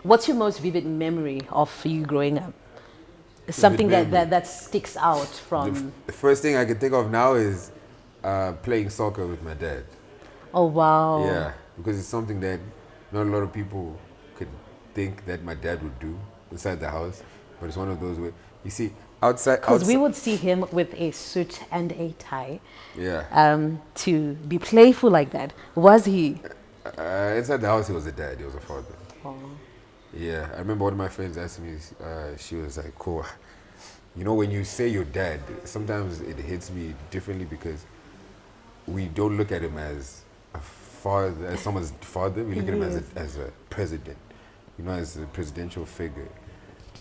What's your most vivid memory of you growing up? Vivid Something memory. that sticks out The, from. the first thing I can think of now is playing soccer with my dad. Oh wow. Yeah, because it's something that not a lot of people could think that my dad would do inside the house. But it's one of those where you see outside, Because we outside. would see him with a suit and a tie, Yeah, to be playful like that. Was he? inside the house he was a dad. He was a father. Oh. Yeah, I remember one of my friends asked me. She was like, "Cool, you know, when you say your dad, sometimes it hits me differently because we don't look at him as a father, as someone's father. We look at him Yes. as a president, you know, as a presidential figure,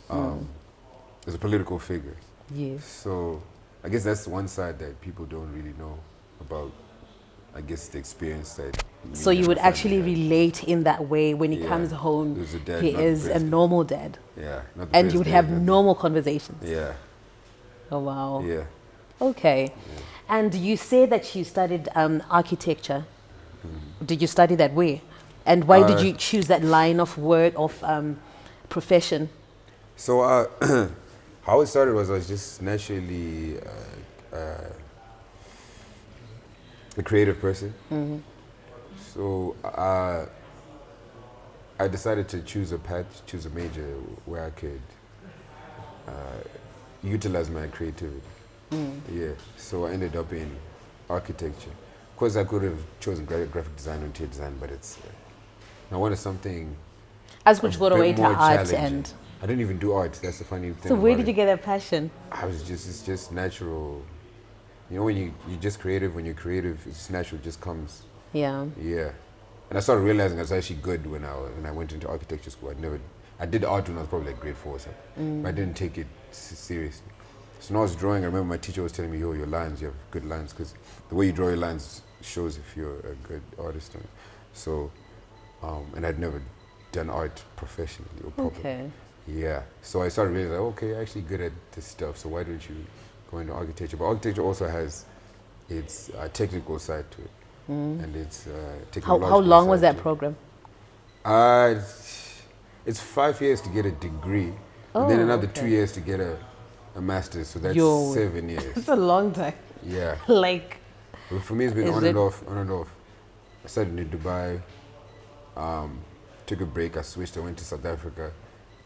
as a political figure. Yes. So I guess that's one side that people don't really know about. I guess the experience that. So me you and would my family actually had. relate in that way when he Yeah, comes he home. was a dad, He not the is a president. normal dad, Yeah, not the and you would have president, not normal conversations. Yeah, Oh wow. yeah. Okay. And you say that you studied architecture. Did you study that way? And why did Uh, you choose that line of work of profession? So how it started was I was just naturally a creative person. So I decided to choose a path, choose a major where I could utilize my creativity. Yeah. So I ended up in architecture. Of course, I could have chosen graphic design or interior design, but I wanted something As which got bit away to more art challenging. and. I didn't even do art. That's the funny thing. So where about did you it. get that passion? It's just natural. You know, when you're just creative, when you're creative, it's natural, it just comes. Yeah. Yeah. And I started realizing I was actually good when I went into architecture school. I did art when I was probably like grade 4 or something. But I didn't take it seriously. So when I was drawing, I remember my teacher was telling me, yo, your lines, you have good lines, because the way you draw your lines shows if you're a good artist. So, and I'd never done art professionally or properly. Okay. Yeah. So I started realizing, okay, I'm actually good at this stuff, so why don't you go into architecture? But architecture also has its technical side to it. And its technological How long was side that to it. program? It's 5 years to get a degree, and then Oh, another okay. 2 years to get a master's, so that's Yo. 7 years. It's a long time. Yeah. Like, But for me, it's been Is on it- and off, on and off. I started in Dubai, took a break, I switched, I went to South Africa,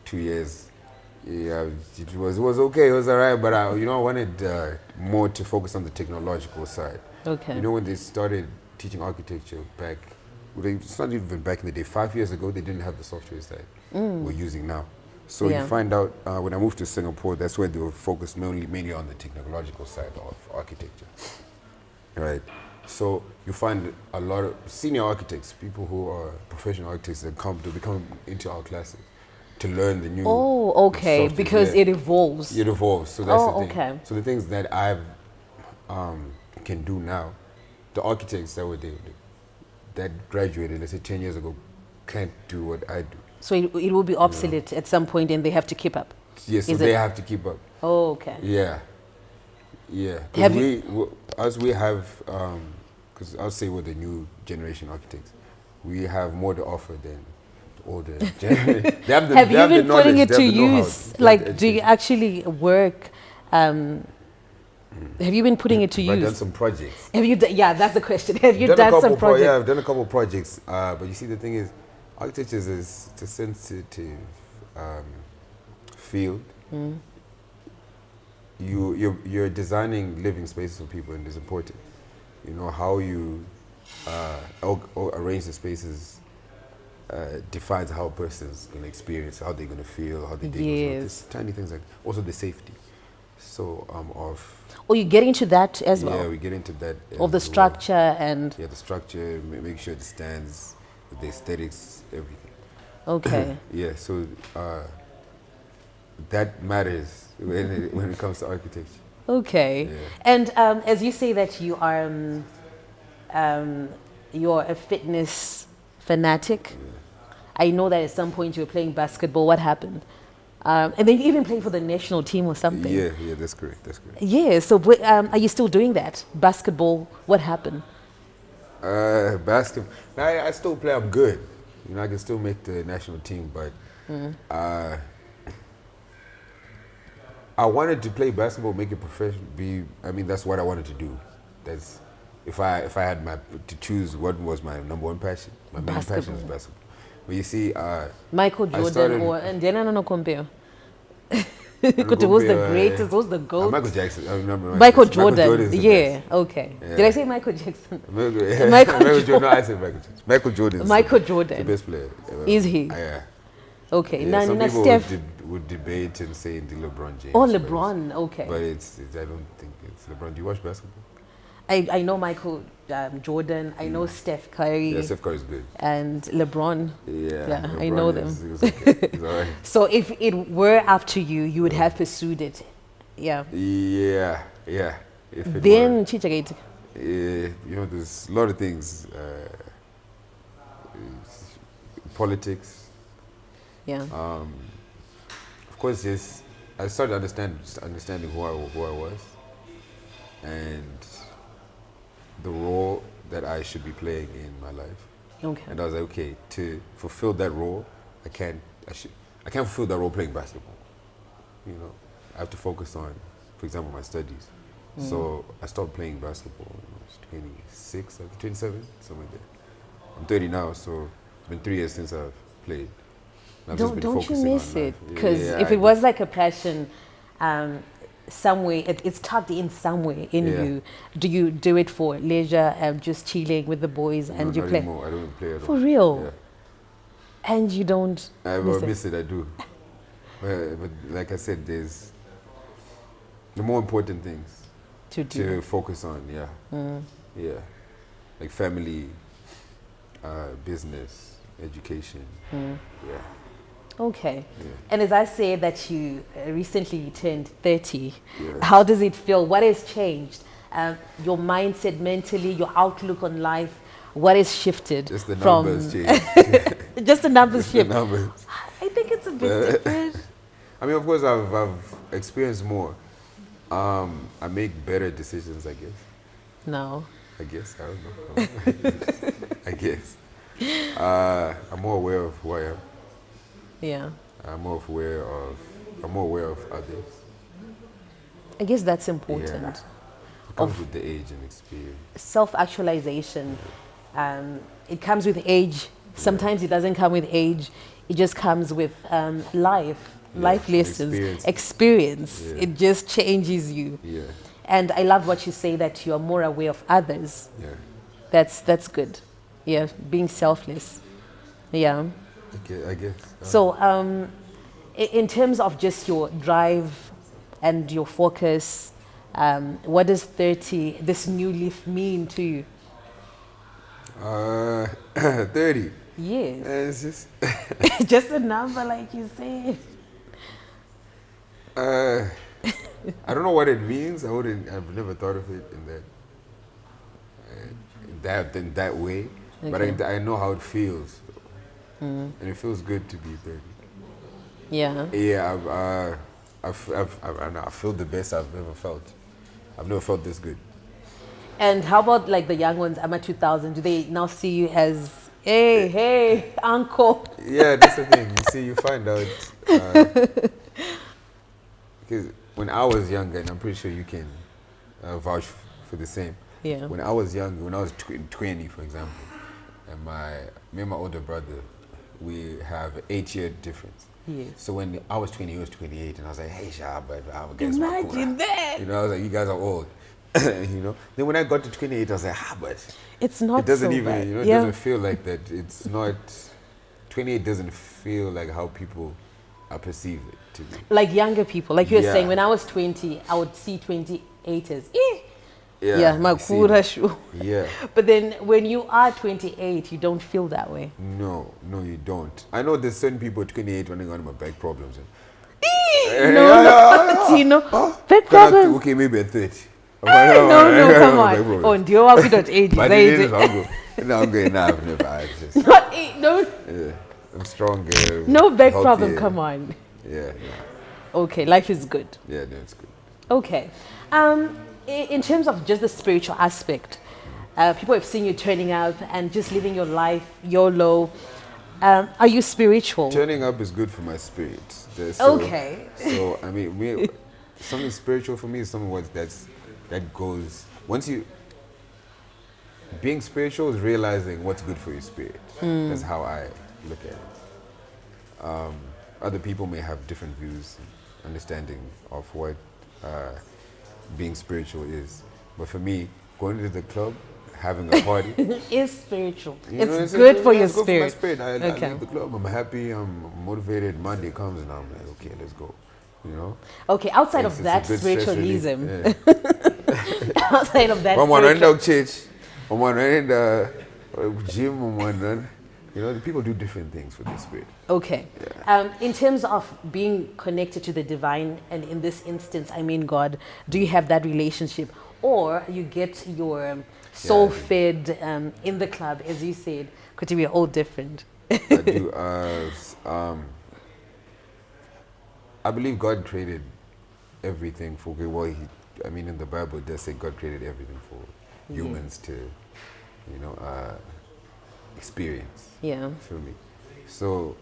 2 years. Yeah, it was okay, it was alright, but I wanted more to focus on the technological side. okay. You know, when they started teaching architecture back, it's not even back in the day, 5 years ago, they didn't have the softwares that we're using now. So Yeah. you find out, when I moved to Singapore, that's where they were focused mainly on the technological side of architecture. Right. So you find a lot of senior architects, people who are professional architects that become into our classes to learn the new Oh, okay. software. Because Yeah. it evolves. It evolves. So that's Oh, the thing. okay. So the things that I can do now, the architects that graduated, let's say 10 years ago, can't do what I do. So it will be obsolete at some point and they have to keep up. Yeah, so Is they it- have to keep up. Oh, okay. Yeah, yeah. Have Because we have, because I'll say we're the new generation architects, we have more to offer than the older generation. They have the, Have they you have the been putting knowledge, it they to have the know-how, use? they have the Like, do you education. actually work? Have you been putting it to I've done use? some projects. Have you? Yeah, that's the question. Have you Done a done couple some projects? Yeah, I've done a couple projects. But you see, the thing is, architecture is it's a sensitive field. You're designing living spaces for people, and it's important. You know how you arrange the spaces defines how a person's going to experience, how they're going to feel, how they dig. Yes. These tiny things like also the safety. So Or you get into that as yeah, well? we get into that Of the as well. structure and. Yeah, the structure, make sure it stands, the aesthetics, everything. Okay. Yeah, so that matters when it comes to architecture. Okay. Yeah. And as you say that you are you're a fitness fanatic, I know that at some point you were playing basketball. What happened? And then you even played for the national team or something. Yeah, that's correct. That's correct. Yeah. So are you still doing that? Basketball. What happened? Basketball. I still play. I'm good. You know, I can still make the national team, but I wanted to play basketball, make it professional. That's what I wanted to do. That's if I had to choose what was my number one passion. My main passion is Basketball. basketball. But you see, Michael I Jordan started- or and then no compare. Because who's the greatest? Who's the goat? Michael Jackson. I remember Michael Jordan. is the Yeah. best. Okay. Yeah. Did I say Michael Jackson? Michael, Michael Jordan. No, I said Michael Jackson. Michael Jordan. Michael the Jordan. best player. ever. Is he? Yeah. Okay. Yeah, Now, some now people Steph. would debate and say the LeBron James. Oh, but LeBron. Okay. But I don't think it's LeBron. Do you watch basketball? I know Michael Jordan. I know Steph Curry Yeah, Steph Curry is good. and LeBron. Yeah, Yeah, I LeBron know is- them. He's okay. He's all right. So if it were up to you, you would have pursued it. Yeah. Yeah, yeah. If it Then Chichagate. there's a lot of things. Politics. Yeah. Of course, yes. I started understanding who I was, and the role that I should be playing in my life. Okay. And I was like, okay, to fulfill that role, I can't fulfill that role playing basketball. I have to focus on, for example, my studies. So I stopped playing basketball when I was 26, 27, something like that. I'm 30 now, so it's been 3 years since I've played. And I've just been Don't you focusing on miss it? life. Because Yeah, if I it was like a passion, somewhere it's tucked in somewhere in Yeah. you. Do you do it for leisure and just chilling with the boys do. and No, you not play anymore. I don't even play at all. for real? Yeah. And you don't I miss it? miss it, I do. But like I said, there's the more important things to do. to focus on, yeah. Like family, business, education, yeah. Okay. Yeah. And as I say that you recently turned 30, Yeah. how does it feel? What has changed? Your mindset mentally, your outlook on life, what has shifted? Just the from numbers change. just the numbers Just the shift. numbers. I think it's a bit different. I mean, of course, I've experienced more. I make better decisions, I guess. No. I don't know. I guess. I'm more aware of who I am. Yeah. I'm more aware of others. I guess that's important. Yeah. It comes with the age and experience. Self-actualization, it comes with age. Sometimes it doesn't come with age. It just comes with life lessons, experience. Yeah. It just changes you. Yeah, And I love what you say that you are more aware of others. yeah. That's good. Yeah, being selfless. Yeah. I guess. So, in terms of just your drive and your focus, what does 30, this new leaf, mean to you? 30. Yes. It's just. Just a number, like you said. I don't know what it means. I've never thought of it in that way. Okay. But I know how it feels, and it feels good to be 30. Yeah. Yeah, I feel the best I've ever felt. I've never felt this good. And how about like the young ones, I'm at 2000, do they now see you as, hey, uncle? Yeah, that's the thing. You see, you find out. Because when I was younger, and I'm pretty sure you can vouch for the same. Yeah. When I was young, when I was 20, for example, and me and my older brother, we have an 8-year difference. Yes. So when I was 20, he was 28, and I was like, hey, Shah, but I'm against my Imagine that. You know, I was like, you guys are old. You know. Then when I got to 28, I was like, but It's not it doesn't so even, bad. you know, it Yeah. doesn't feel like that. It's not. 28 doesn't feel like how people perceive it to be. Like younger people, like you were Yeah. saying, when I was 20, I would see 28 as, Yeah, yeah, you see makura it. shu. Yeah. But then when you are 28, you don't feel that way. No, you don't. I know there's certain people at 28 running on my back problems. No, you know, back problems. Okay, maybe at 30. No, come on. Oh, do you want to age? But it is, I'm good. No, I'm good. Nah, I've never. I just, No, yeah, I'm stronger. no back healthier. problem. Come on. Yeah, Okay, life is good. yeah, no, it's good. Okay. In terms of just the spiritual aspect, people have seen you turning up and just living your life, YOLO. Are you spiritual? Turning up is good for my spirit. Okay. So I mean, something spiritual for me is something that goes once you. Being spiritual is realizing what's good for your spirit. That's how I look at it. Other people may have different views, understanding of what being spiritual is. But for me, going to the club, having a party, is spiritual. you know, It's good for your it's good for my spirit. spirit. I Okay. leave the club. I'm happy. I'm motivated. Monday comes and I'm like, okay, let's go. You know. Okay, outside It's of a that good stress relief. spiritualism, Yeah. outside of that I'm on spiritual, church. I'm on the gym. I'm on. You know, the people do different things for their spirit. okay. In terms of being connected to the divine, and in this instance, I mean God, do you have that relationship? Or you get your soul fed in the club, as you said, because we are all different. I do. I believe God created everything for good. Well, in the Bible, it does say God created everything for humans to, experience. Yeah. Feel me? So,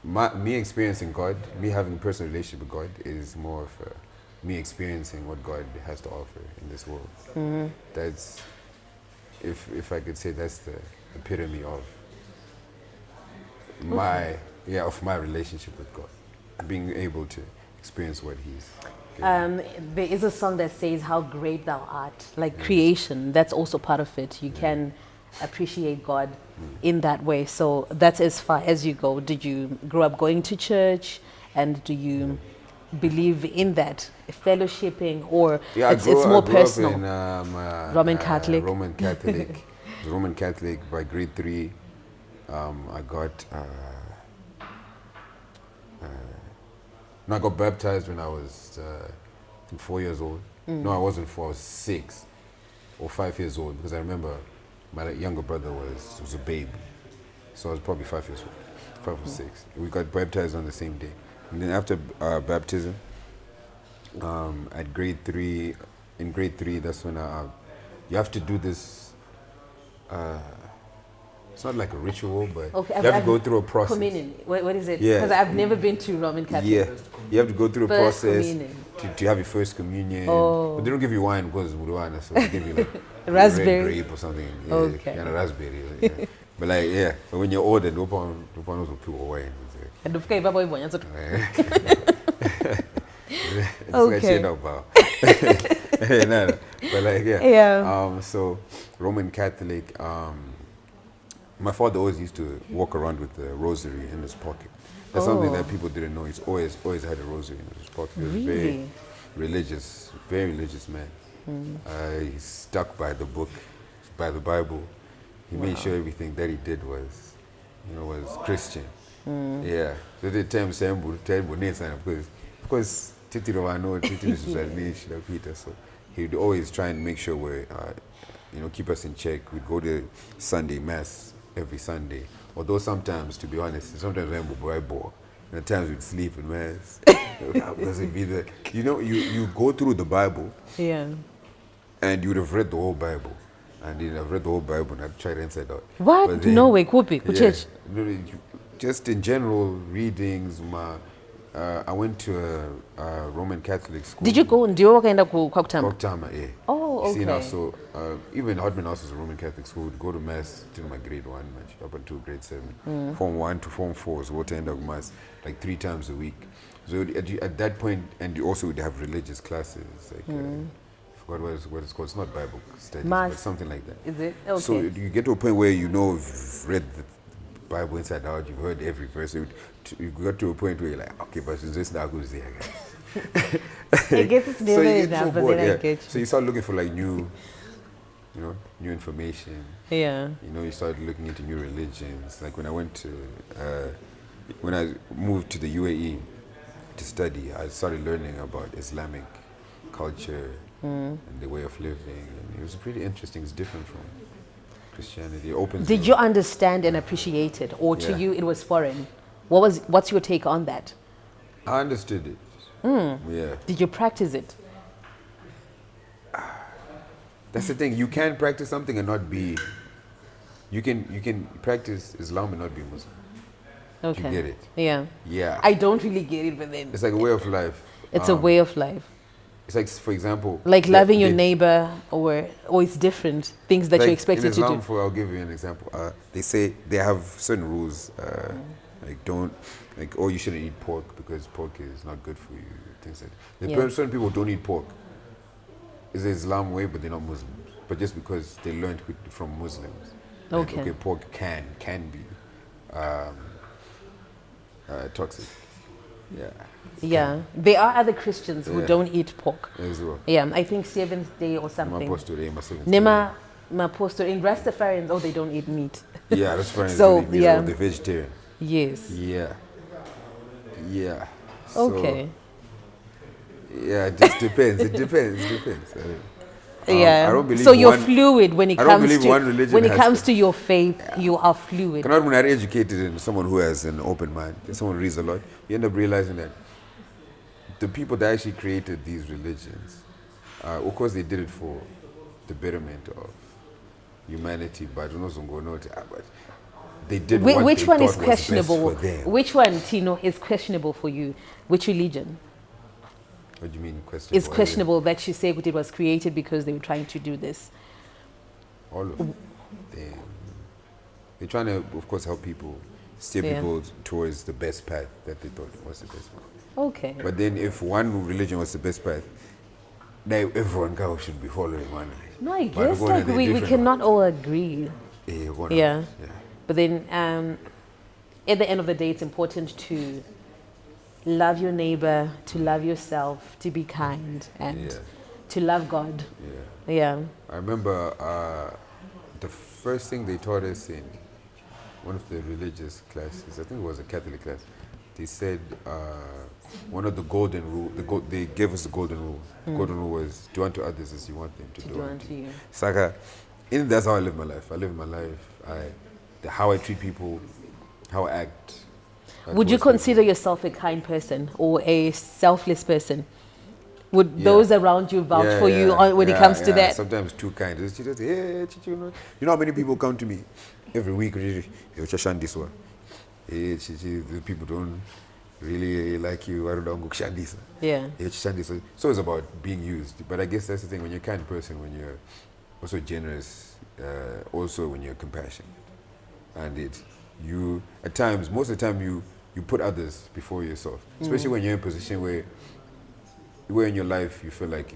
me experiencing God, me having a personal relationship with God is more of me experiencing what God has to offer in this world. That's, if I could say, that's the epitome of my relationship with God, being able to experience what He's. There is a song that says how great thou art, like creation. That's also part of it. You can appreciate God in that way. So that's as far as you go. Did you grow up going to church, and do you believe in that fellowshipping, or it's more personal? I grew up in Roman Catholic. Roman Catholic. Roman Catholic. By grade 3, I got. I got baptized when I was I think 4 years old. No, I wasn't 4. I was 6 or 5 years old, because I remember my younger brother was a baby, so I was probably 5 years old, 5 or 6. We got baptized on the same day, and then after baptism, at grade 3, in grade 3, that's when you have to do this. It's not like a ritual, but you have to go through a process. Communion. What is it? Yeah. Because I've never been to Roman Catholic. Yeah, you have to go through a First process communion. to have your first communion. Oh. But they don't give you wine because it's Muruana, so they give you like Raspberry. red grape or something. Yeah, Okay. kind of raspberry. Yeah. But when you're older, no one knows what people wine. And of course, Baba Ibonya, so- Okay. Yeah. So Roman Catholic. My father always used to walk around with the rosary in his pocket. That's something that people didn't know. He's always had a rosary in his pocket. He was Really? very religious man. He's stuck by the book, by the Bible. He made sure everything that he did was Christian. Yeah. So the term of course, Peter. So he'd always try and make sure we, keep us in check. We'd go to Sunday mass every Sunday. Although sometimes, to be honest, I'm bored. And at times we'd sleep in mass. Because it'd be you go through the Bible. Yeah. And you would have read the whole Bible. And you'd have read the whole Bible and I'd try it inside out. What? But then, No way, Kupi, Kuchech. just in general, readings. I went to a Roman Catholic school. Did you go and do you kind of Kwakutama? Kwakutama, yeah. Oh, You see now, okay. so even Hardman House is a Roman Catholic school. We'd go to mass till my grade 1, up until grade 7. Form 1 to Form 4, so we'll attend mass like 3 times a week. So at that point, and you also would have religious classes, like I forgot what it's called. It's not Bible studies, Mass. but something like that. Is it? Okay. So you get to a point where you've read the Bible inside out, you've heard every verse. You got to a point where you're like, okay, but since this now goes there, guys. I guess it's never you get enough, so but bored, then I yeah. get So you. you start looking for like new information. Yeah. You start looking into new religions. Like when I went to, when I moved to the UAE to study, I started learning about Islamic culture and the way of living. And it was pretty interesting. It's different from Christianity. It opens. Did you understand and appreciate it, or to Yeah. you it was foreign? What's your take on that? I understood it. Yeah. Did you practice it? That's the thing. You can practice something and not be You can practice Islam and not be Muslim. Okay. You get it? Yeah. Yeah. I don't really get it, but then It's like a way of life. it's a way of life. It's like, for example, Like the- loving your the- neighbor, or it's different things that like you're expected in Islam, to do. I'll give you an example. They say they have certain rules, like don't, like, oh, you shouldn't eat pork because pork is not good for you. Things like that. Yeah. Certain people don't eat pork. It's the Islam way, but they're not Muslims. But just because they learned from Muslims, that, Okay. okay, pork can be toxic. Yeah. Yeah, there are other Christians who Yeah. don't eat pork. As well. Yeah, I think Seventh Day or My something. apostle, my seventh Nema Mapostor in Rastafarians, oh, they don't eat meat. day. Yeah, that's fine. So, So yeah. the vegetarian. Yes. Yeah. Yeah. So, Okay. yeah, it just depends. It depends. Yeah. I don't believe so you're one- fluid when it I don't comes believe to one religion when it has comes to- to your faith. You are fluid. Cannot when you're educated and someone who has an open mind, and someone who reads a lot, you end up realizing that the people that actually created these religions, of course, they did it for the betterment of humanity, but they did what Which they one thought is was questionable? best for them. Which one, Tino, is questionable for you? Which religion What do you mean questionable? is questionable that you say it was created because they were trying to do this? All of them. They're trying to, of course, help people, steer Yeah. people towards the best path that they thought was the best path. Okay. But then if one religion was the best path, then everyone should be following one. No, I But guess we're going like to the we different cannot all agree. one. Yeah. Yeah. But then at the end of the day, it's important to love your neighbor, to love yourself, to be kind, and Yeah. to love God. Yeah. Yeah. I remember the first thing they taught us in one of the religious classes, I think it was a Catholic class, they said one of the golden rule, they gave us the golden rule. The golden rule was do unto others as you want them to, Do unto you. Saka, that's how I live my life. I live my life. How I treat people, how I act. Would you towards consider yourself a kind person or a selfless person? Would Yeah. those around you vouch for you when it comes to that? Sometimes too kind. It's just, hey, Chichi, you know how many people come to me every week? Hey, Chashan this one. Hey, Chichi, the people don't really like you. I don't know, Chashan this. Yeah. Hey, Chashan this. So it's about being used. But I guess that's the thing. When you're a kind person, when you're also generous, also when you're compassionate, and you at times, most of the time, you put others before yourself. Especially when you're in a position where in your life you feel like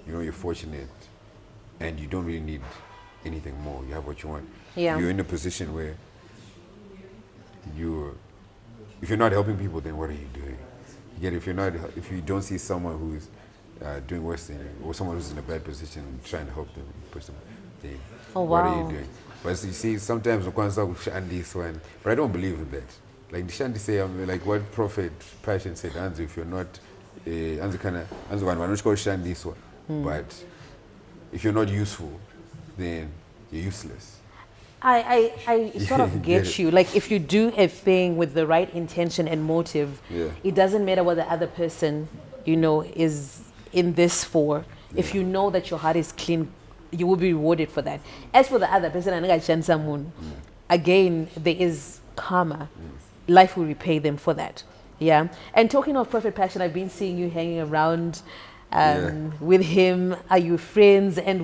you're fortunate and you don't really need anything more. You have what you want. Yeah. You're in a position where if you're not helping people, then what are you doing? Yet if you don't see someone who's doing worse than you, or someone who's in a bad position, trying to help them, push them, then Oh, what are wow. you doing? But you see, sometimes this one, but I don't believe in that. Like the Shandi say, like what Prophet Passion said, Anzu, if you're not but if you're not useful, then you're useless. I sort of You get get it. you. Like if you do a thing with the right intention and motive, Yeah. it doesn't matter what the other person, is in this for. If you know that your heart is clean, you will be rewarded for that. As for the other person, again, there is karma. Life will repay them for that. Yeah. And talking of Prophet Passion, I've been seeing you hanging around with him. Are you friends? And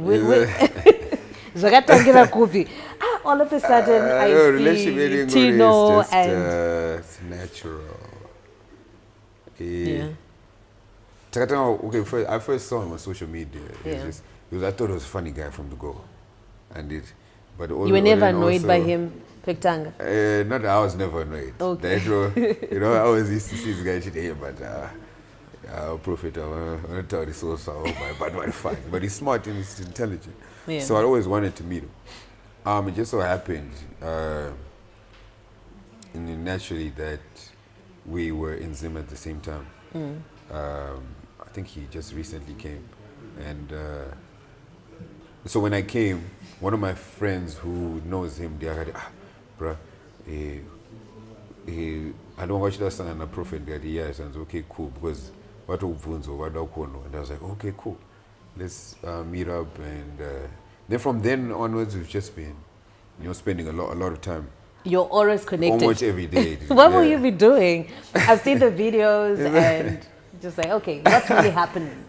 Zakatangira Kupi. All of a sudden, I see Tino is just, and it's natural. yeah. Okay, I first saw him on social media. Yeah. I thought he was a funny guy from the go, but You were never annoyed by him, Pektanga. Not that I was never annoyed. Okay. I always used to see this guy today, but Prophet, I want to tell this also, but fine. But he's smart and he's intelligent. Yeah. So I always wanted to meet him. It just so happened, naturally, that we were in Zim at the same time. I think he just recently came, and so when I came, one of my friends who knows him, they are like, bruh, I don't watch that son and a Prophet that he has, and okay, cool, because what Ubunzo, and I was like, okay, cool, let's meet up, and then from then onwards we've just been You're spending a lot of time, Your aura is connected. almost every day. What will Yeah. you be doing? I've seen the videos and just like, okay, what's really happening?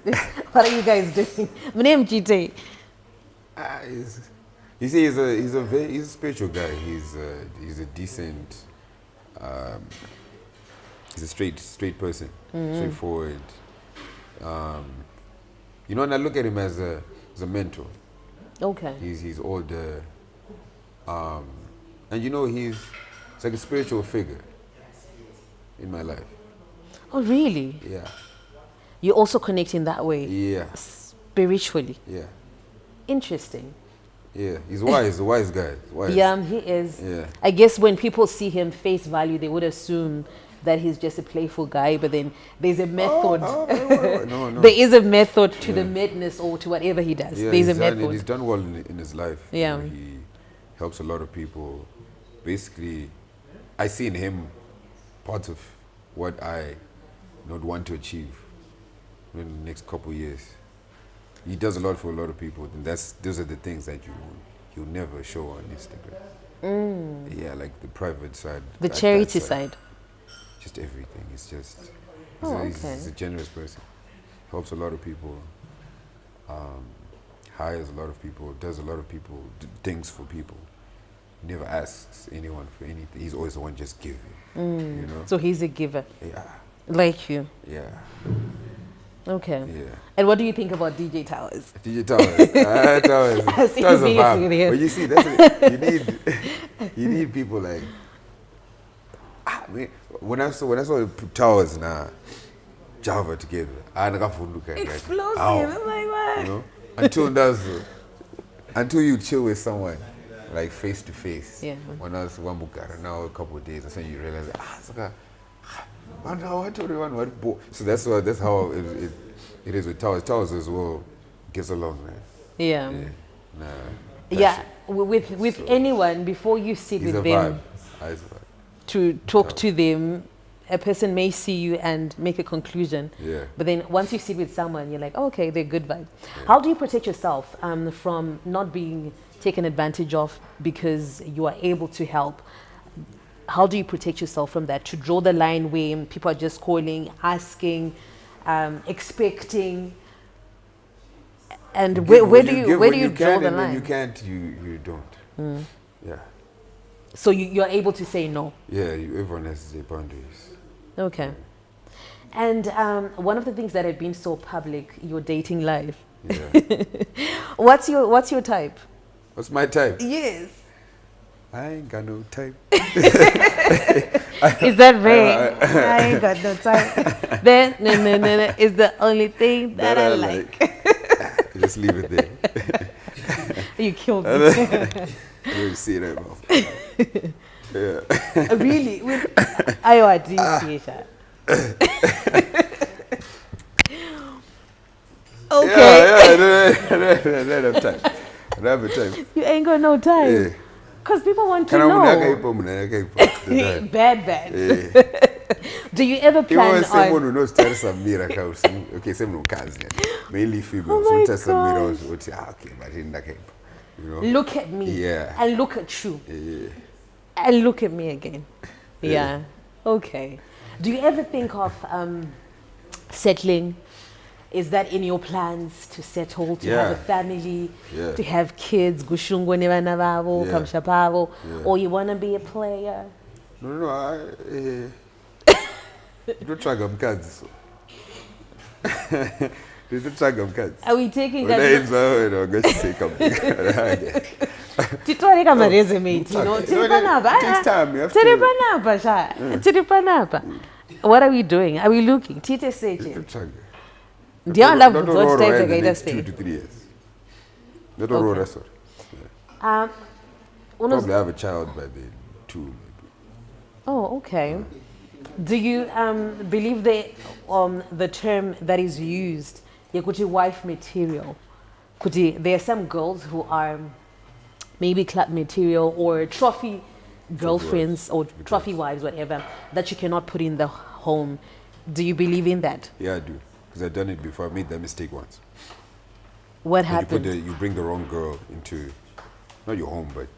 What are you guys doing? My name GT. You see, he's a spiritual guy. He's a decent. He's a straight person, straightforward. You know, and I look at him as a mentor. Okay. He's older, and you know he's like a spiritual figure in my life. Oh, really? Yeah, You also connect in that way, yeah, spiritually. yeah, Interesting. yeah. He's wise, a wise guy. Wise. Yeah, he is. Yeah. I guess when people see him face value, they would assume that he's just a playful guy, but then there's a method. No. There is a method to the madness or to whatever he does. Yeah, There's a he's method. done well in his life. Yeah. You know, he helps a lot of people. Basically, I see in him part of what I would want to achieve in the next couple of years. He does a lot for a lot of people, and those are the things that you'll never show on Instagram. Yeah, like the private side, The that charity side. just everything. It's just Oh, he's a generous person. Helps a lot of people. Hires a lot of people. Does a lot of people things for people. Never asks anyone for anything. He's always the one just giving. You know. So he's a giver, Yeah. like you. Yeah. Okay. Yeah. And what do you think about DJ Towers? DJ Towers. Towers. I've seen Towers are videos vibe. with him. But you see, that's it. You need people like. I mean, when I saw the Towers and Java together, I nakafunduka. Explosive. Ow. I'm like, what? You know, until you chill with someone, like face to face. Yeah. When I was one Bukara, now a couple of days, and then you realize, so that's how it is with Towers. Towers as well gets along, right? Yeah. Nah, Yeah. With anyone, before you sit he's a with them vibe. He's a vibe. to talk to them, a person may see you and make a conclusion. Yeah. But then once you sit with someone, you're like, oh, okay, they're good vibe. How do you protect yourself from not being taken advantage of because you are able to help? How do you protect yourself from that? To draw the line where people are just calling, asking, expecting, and where do you draw the line? When you can't, you don't. Yeah. So you're able to say no. Yeah. Everyone has their boundaries. Okay. And one of the things that have been so public, your dating life. Yeah. What's your type? What's my type? Yes. I ain't got no type. Is that vague? I ain't got no type. Then no is the only thing that I like. Just leave it there. You killed me. I don't see that mouth. Yeah. Really? With IOD theater. Okay. Yeah, I don't have time. I don't have a time. You ain't got no time. Yeah. Because people want to Can know. I Bad. Yeah. Do you ever plan Even someone on... who knows Samira, okay, someone cousin, mainly females. Oh my So Samira would say, okay, but in that case, you know. Look at me. Yeah. And look at you. Yeah. And look at me again. Yeah. Okay. Do you ever think of settling? Is that in your plans to settle, to have a family, to have kids, gushungo nevana vavo, kamsha pavo, or you want to be a player? No, I don't try them cards. Don't try them cards. Are we taking When I that? am going to say something. Titwale kama resume, you know. It takes time. You have to. Tiripanapa. What are we doing? Are we looking? Tite seche. Don't try. Ndiyo love Not what all type right of in the guy next stay. 2 to 3 years. Not all right, sorry. Probably have a child by then, 2 maybe. Oh, okay. Do you believe the term that is used, yakuti wife material? Kuti, there are some girls who are maybe club material or trophy girlfriends or trophy wives, whatever, that you cannot put in the home. Do you believe in that? Yeah, I do. Because I've done it before. I made that mistake once. What And happened? you bring the wrong girl into, not your home, but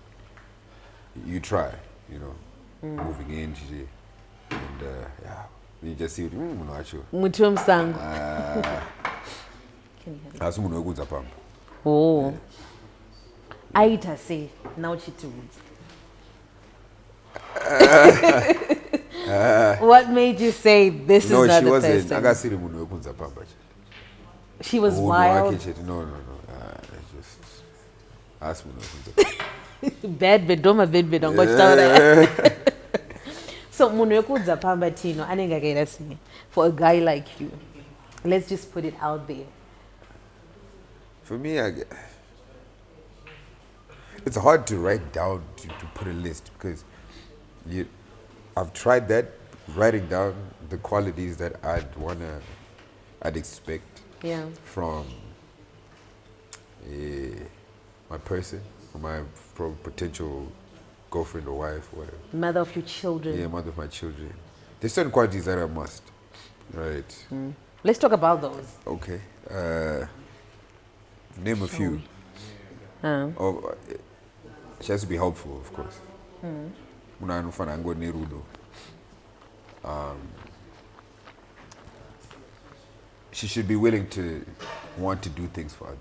you try, you know, moving in, and yeah, you just see, actually, Muthi womsango. as umuntu wekudza pamba. Oh. Aita say now chitudes. What made you say this is not the No, she person? wasn't. Akasiri umuntu wekudza pamba. She was wild. No. It's just ask umuntu wekudza pamba. Bad bedoma bed bedong ngochitaura. So munhu wekudza pamba Tino anengakaita sei for a guy like you. Let's just put it out there. For me, it's hard to write down to put a list because I've tried that, writing down the qualities that I'd expect from my person, or my potential girlfriend or wife or whatever. Mother of your children. Yeah, mother of my children. There's certain qualities that I must. Right. Let's talk about those. Okay. Name a few. She has to be helpful, of course. She should be willing to want to do things for others.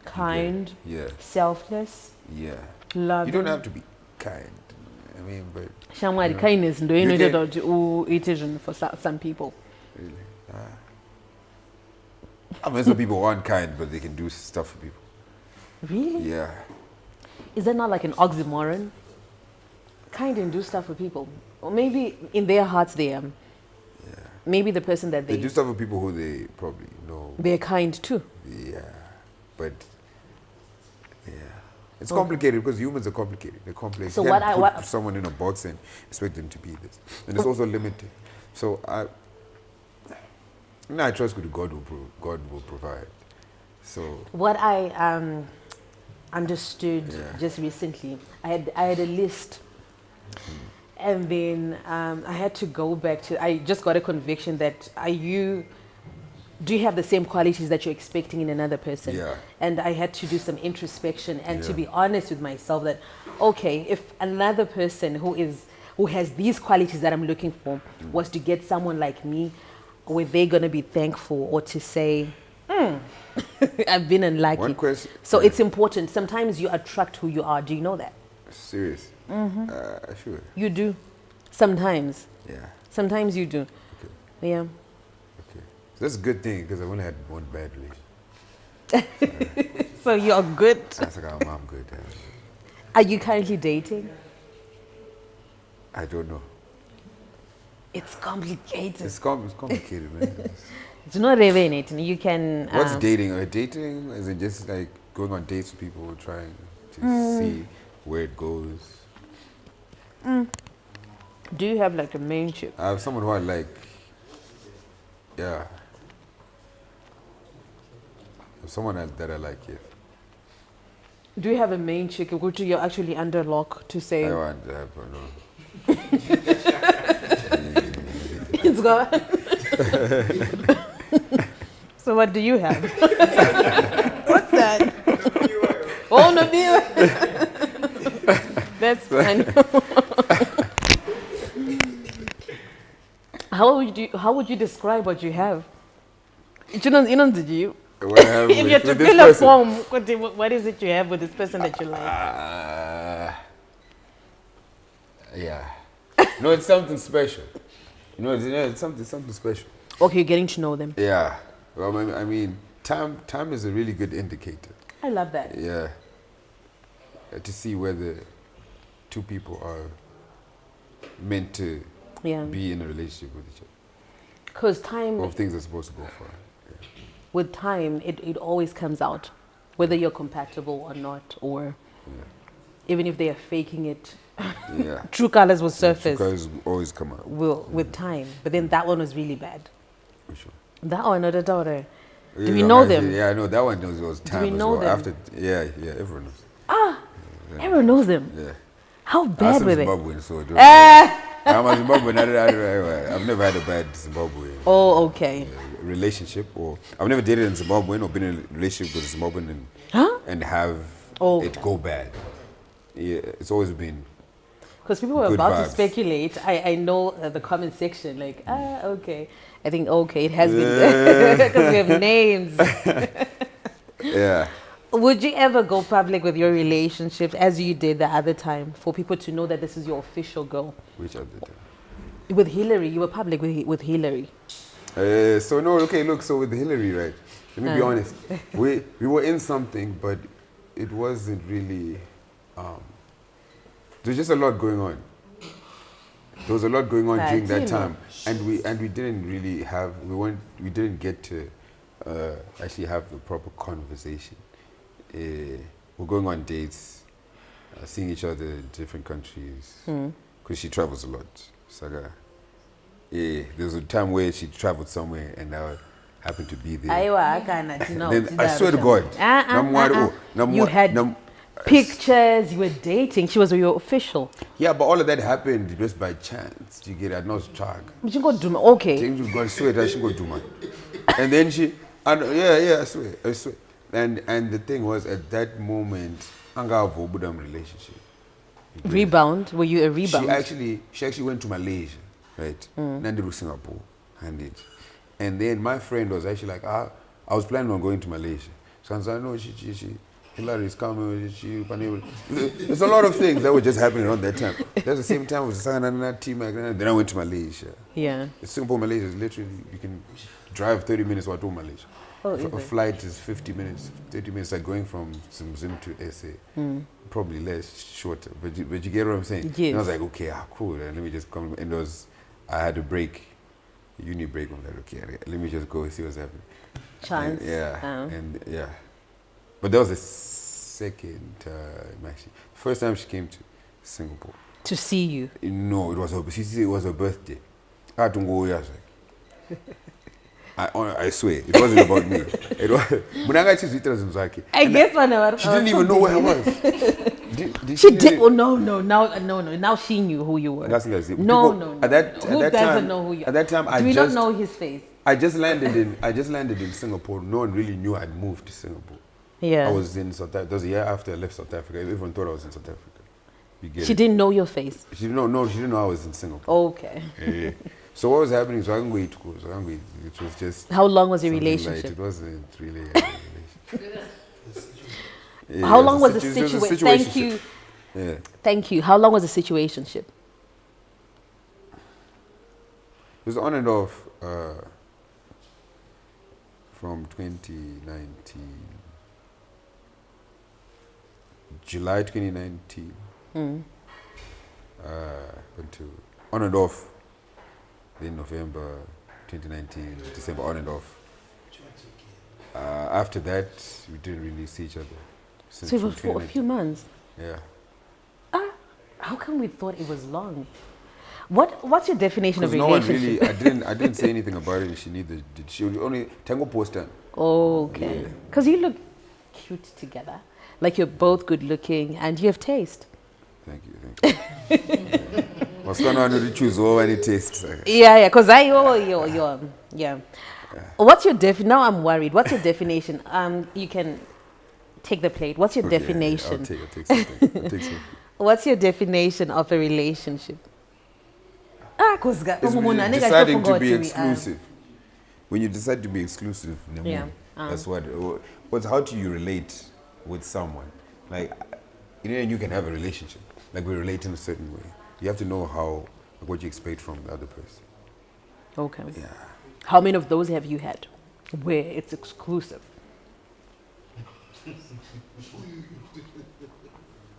Kind. Yeah. Selfless. Yeah. Loving. You don't have to be kind. I mean, but Shamwari, kindness ndo You inoita can- kuti uite for some people. really. I mean, some people aren't kind, but they can do stuff for people. Really? Yeah. Is that not like an oxymoron? Kind and do stuff for people. Or maybe in their hearts they are. Maybe the person that They do stuff for people who they probably know. they're kind too. Yeah. But, yeah. It's complicated because humans are complicated. They're complex. So You what can't I- put what- someone in a box and expect them to be this. And it's also limited. So I trust God will provide. So What I understood Yeah. just recently, I had a list, and then I had to go back to. I just got a conviction that do you have the same qualities that you're expecting in another person? Yeah. And I had to do some introspection and to Yeah. be honest with myself that, okay, if another person who has these qualities that I'm looking for was to get someone like me, were they gonna be thankful or to say, I've been unlucky? One question. So it's important. Sometimes you attract who you are. Do you know that? Serious. Sure. You do. Sometimes. Yeah. Sometimes you do. Okay. Yeah. Okay. So that's a good thing because I've only had one bad relationship. So you're good. That's like, I'm good. Are you currently dating? I don't know. It's complicated. It's complicated, man. It's not really. You can. What's dating? Dating is it just like going on dates with people, trying to see where it goes? Do you have like a main chick? I have someone who I like. Yeah. Someone that I like, yes. Do you have a main chick? Which you're actually under lock to say. I want to have no. It's gone. So what do you have? What's that? Oh no, that's funny. How would you describe what you have? Did you? What I have If you had to with this fill a person. form, what is it you have with this person that you like? Yeah. No, it's something special. It's something special. Okay, you're getting to know them. Yeah. Well, I mean, time is a really good indicator. I love that. Yeah. To see whether two people are meant to Yeah. be in a relationship with each other. Because time, Or if things are supposed to go for. with time, it always comes out, whether you're compatible or not, or even if they are faking it, Yeah. true colors will surface Because always come out. with time. But then that one was really bad. For sure. That one, other daughter. Do Yeah, we know them? Yeah, I know that one was time we as know well. them? After, yeah, everyone knows. Everyone knows them. Yeah. How I'm bad were they? Zimbabwean, so I don't Ah! I'm a Zimbabwean. I've never had a bad Zimbabwean Oh, okay. relationship, or I've never dated in Zimbabwean or been in a relationship with a Zimbabwean Huh? and have Oh, it okay. go bad. Yeah, it's always been Because people were good about to vibes. speculate. I know the comment section, like, okay. I think, okay, it has been, because we have names. Yeah. Would you ever go public with your relationships as you did the other time for people to know that this is your official girl? Which other time? With Hillary, you were public with Hillary. So no, okay, look, so with Hillary, right? Let me be honest. We were in something, but it wasn't really. There's just a lot going on. There was a lot going on during that time, and we didn't really have we didn't get to actually have the proper conversation. We're going on dates, seeing each other in different countries because she travels a lot. So there was a time where she traveled somewhere and I happened to be there. Then I swear to God, you had pictures, you were dating, she was your official. Yeah, but all of that happened just by chance. You get it? Not track. But you go do okay. You got swear that she go do man. And then I swear. And the thing was, at that moment, I got a Budam relationship. Rebound? Were you a rebound? She actually went to Malaysia, right? Then to Singapore, and then my friend was actually like, I was planning on going to Malaysia. So I was like, no, Hillary's coming. There's a lot of things that were just happening around that time. That's the same time with the team. Then I went to Malaysia. Yeah. Singapore, Malaysia is literally, you can drive 30 minutes to Malaysia. A flight is 50 minutes, 30 minutes, like going from Zim to SA. Probably less, shorter. But you get what I'm saying? Yes. And I was like, okay, cool. Let me just come. And I had a break, uni break. I'm like, okay, let me just go and see what's happening. Chance. And but that was the second time, actually. First time she came to Singapore. To see you? No, it was her birthday. I had to go, I was like, I swear, it wasn't about me. It was. I guess I she didn't even know where I was. She did. Oh no! Now she knew who you were. That's not No. At that doesn't time, know who you are? At that time, Do we not know his face? I just landed in Singapore. No one really knew I'd moved to Singapore. Yeah. I was in South Africa. That was a year after I left South Africa. Everyone thought I was in South Africa. She didn't know your face. She didn't know I was in Singapore. Okay. Yeah. So what was happening? So I didn't go to school. It was just. How long was your light. relationship? It wasn't really a relationship. Yeah, How long was the situation? Thank you. Yeah. Thank you. How long was the situationship? It was on and off from 2019, July 2019, until on and off. Then November 2019, December, on and off. After that, we didn't really see each other. So it was for a few months. Yeah. How come we thought it was long? What's your definition of No one relationship? really. I didn't say anything about it. And she neither did. She only tango poster. Okay. Because you look cute together. Like you're both good looking and you have taste. Thank you. What's going on with the choose over any taste? Yeah. Because yeah. What's your now I'm worried. What's your definition? You can take the plate. What's your definition? I'll take something. What's your definition of a relationship? It's deciding to be exclusive. When you decide to be exclusive, that's what. How do you relate with someone? Like, you can have a relationship. Like, we relate in a certain way. You have to know what you expect from the other person. Okay. Yeah. How many of those have you had where it's exclusive?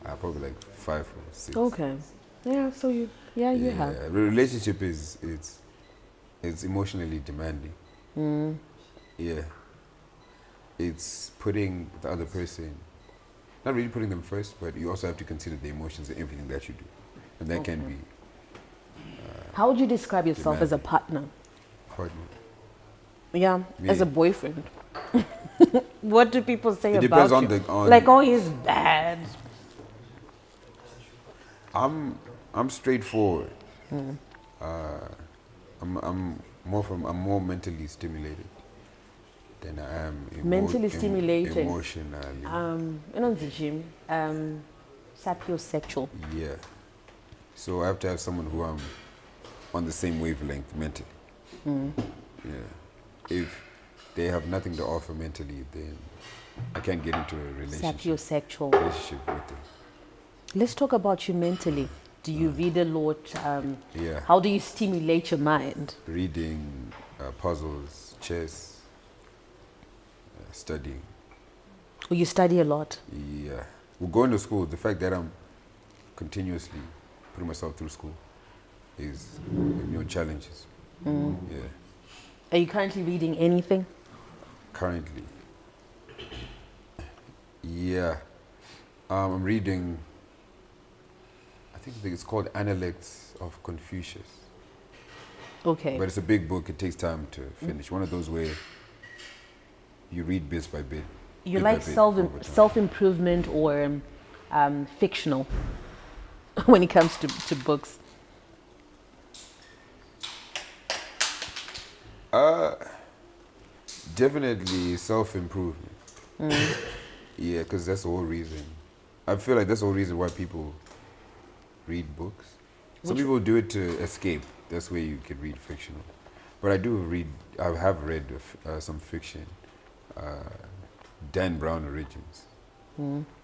Probably like 5 or 6. Okay. Yeah, so you have. A relationship it's emotionally demanding. Yeah. It's putting the other person, not really putting them first, but you also have to consider the emotions and everything that you do. And that can be... How would you describe yourself as a partner? Partner. Yeah, as a boyfriend. What do people say It about depends you? on like, oh, he's bad. I'm straightforward. I'm more mentally stimulated than I am Mentally stimulated. emotionally. On the gym. Sapiosexual. Yeah. So I have to have someone who I'm on the same wavelength mentally. Yeah. If they have nothing to offer mentally, then I can't get into a Sapiosexual. relationship with them. Let's talk about you mentally. Do you read a lot? Yeah. How do you stimulate your mind? Reading, puzzles, chess, studying. Or you study a lot? Yeah. Well, going to school, the fact that I'm continuously putting myself through school is, challenges. Yeah. Are you currently reading anything? Currently. Yeah. I'm reading, I think it's called Analects of Confucius. Okay. But it's a big book. It takes time to finish. One of those where you read bit by bit. You bit by like bit over time. self-improvement or fictional when it comes to books? Definitely self-improvement. Yeah, because that's the whole reason. I feel like that's the whole reason why people read books. Some people do it to escape. That's where you can read fictional. But I have read some fiction. Dan Brown Origins.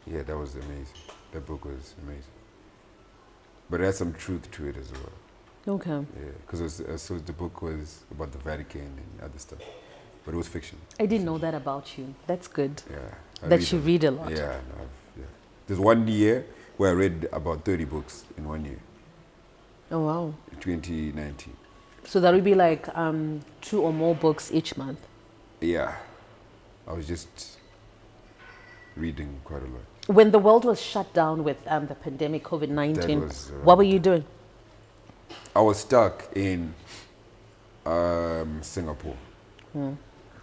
Yeah, that was amazing. That book was amazing. But it had some truth to it as well. Okay. Yeah, because so the book was about the Vatican and other stuff. But it was fiction. I didn't know that about you. That's good. Yeah. I That you read a lot. Yeah, no, yeah. There's one year where I read about 30 books in 1 year, Oh wow. 2019. So that would be like 2 or more books each month. Yeah. I was just reading quite a lot. When the world was shut down with the pandemic, COVID-19, That was, what were you doing? I was stuck in Singapore.